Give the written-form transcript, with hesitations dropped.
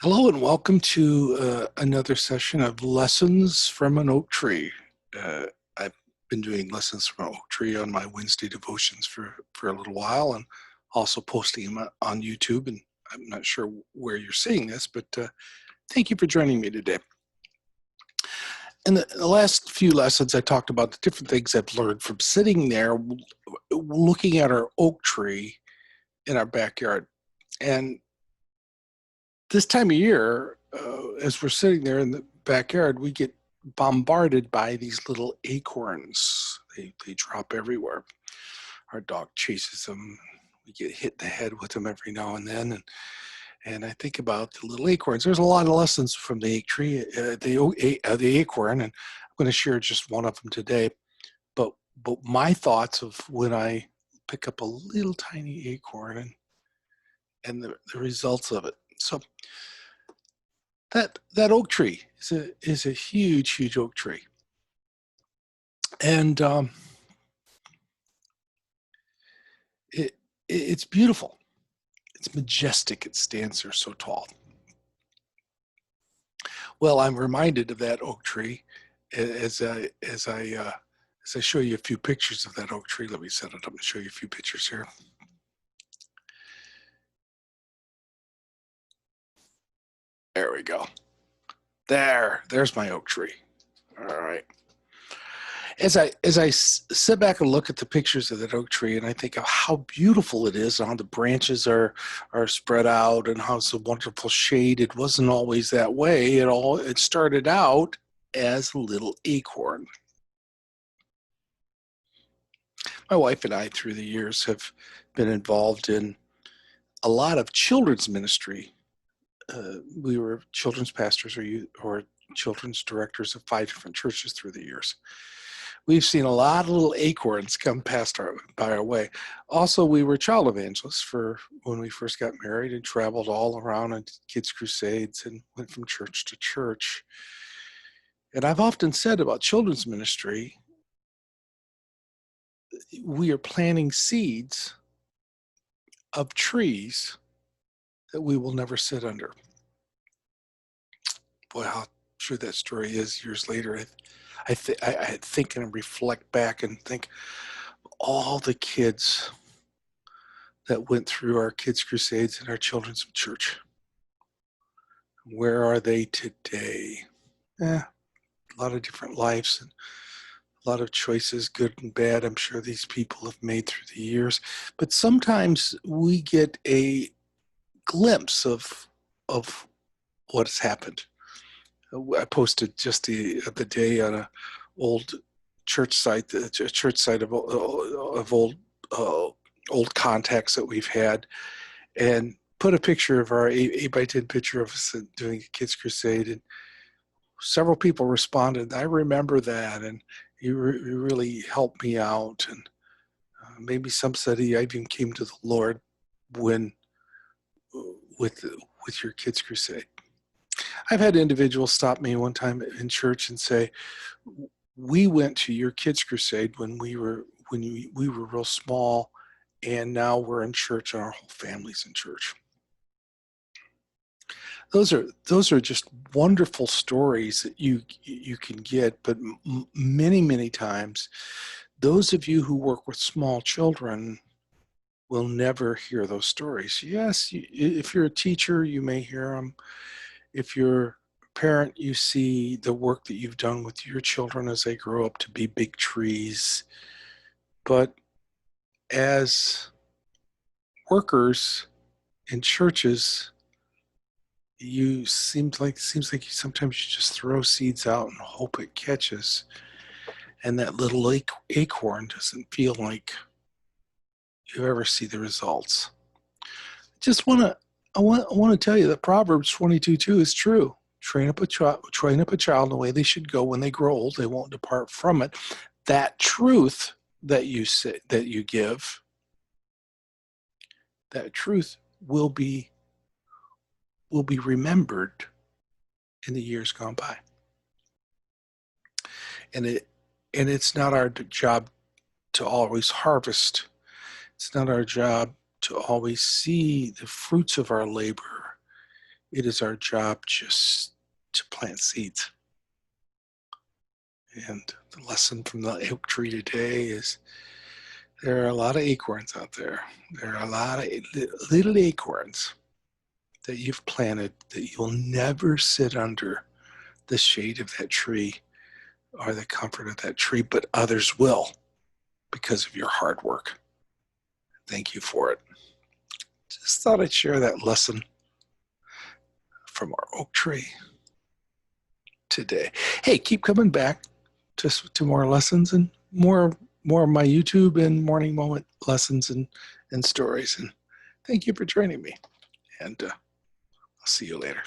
Hello and welcome to another session of Lessons from an Oak Tree. I've been doing Lessons from an Oak Tree on my Wednesday devotions for a little while and also posting them on YouTube. And I'm not sure where you're seeing this, but thank you for joining me today. In the last few lessons, I talked about the different things I've learned from sitting there looking at our oak tree in our backyard. And this time of year, as we're sitting there in the backyard, we get bombarded by these little acorns. They drop everywhere. Our dog chases them. We get hit in the head with them every now and then. And I think about the little acorns. There's a lot of lessons from the the acorn, and I'm going to share just one of them today. But my thoughts of when I pick up a little tiny acorn and the results of it. So that oak tree is a huge oak tree, and it's beautiful. It's majestic. It stands there so tall. Well, I'm reminded of that oak tree as I show you a few pictures of that oak tree. Let me set it up and show you a few pictures here. There we go. There's my oak tree. All right. As I sit back and look at the pictures of that oak tree, and I think of how beautiful it is, and how the branches are spread out, and how it's a wonderful shade. It wasn't always that way. It started out as a little acorn. My wife and I, through the years, have been involved in a lot of children's ministry. We were children's pastors or children's directors of 5 different churches through the years. We've seen a lot of little acorns come by our way. Also, we were child evangelists for when we first got married and traveled all around and did kids' crusades and went from church to church. And I've often said about children's ministry, we are planting seeds of trees that we will never sit under. Boy, how true that story is years later. I think and reflect back and think all the kids that went through our kids' crusades and our children's church. Where are they today? A lot of different lives and a lot of choices, good and bad, I'm sure these people have made through the years. But sometimes we get a glimpse of what has happened. I posted just the other day on a old church site, a church site of old contacts that we've had, and put a picture of our 8x10 picture of us doing a kids crusade, and several people responded. I remember that, and you really helped me out, and maybe some said I even came to the Lord when with your kids crusade. I've had individuals stop me one time in church and say, "We went to your kids' crusade when we were real small, and now we're in church and our whole family's in church." Those are just wonderful stories that you can get, but many times, those of you who work with small children will never hear those stories. Yes, if you're a teacher, you may hear them. If you're a parent, you see the work that you've done with your children as they grow up to be big trees. But as workers in churches, seems like you sometimes you just throw seeds out and hope it catches, and that little acorn doesn't feel like you ever see the results. I want to tell you that Proverbs 22:2 is true. Train up a child in the way they should go. When they grow old, they won't depart from it. That truth that you give, that truth will be remembered in the years gone by. And it's not our job to always harvest. It's not our job to always see the fruits of our labor it is our job just to plant seeds. And the lesson from the oak tree today is there are a lot of acorns out there. There are a lot of little acorns that you've planted that you'll never sit under the shade of that tree or the comfort of that tree, but others will because of your hard work. Thank you for it. Just thought I'd share that lesson from our oak tree today. Hey, keep coming back to more lessons and more of my YouTube and morning moment lessons and stories. And thank you for joining me. And I'll see you later.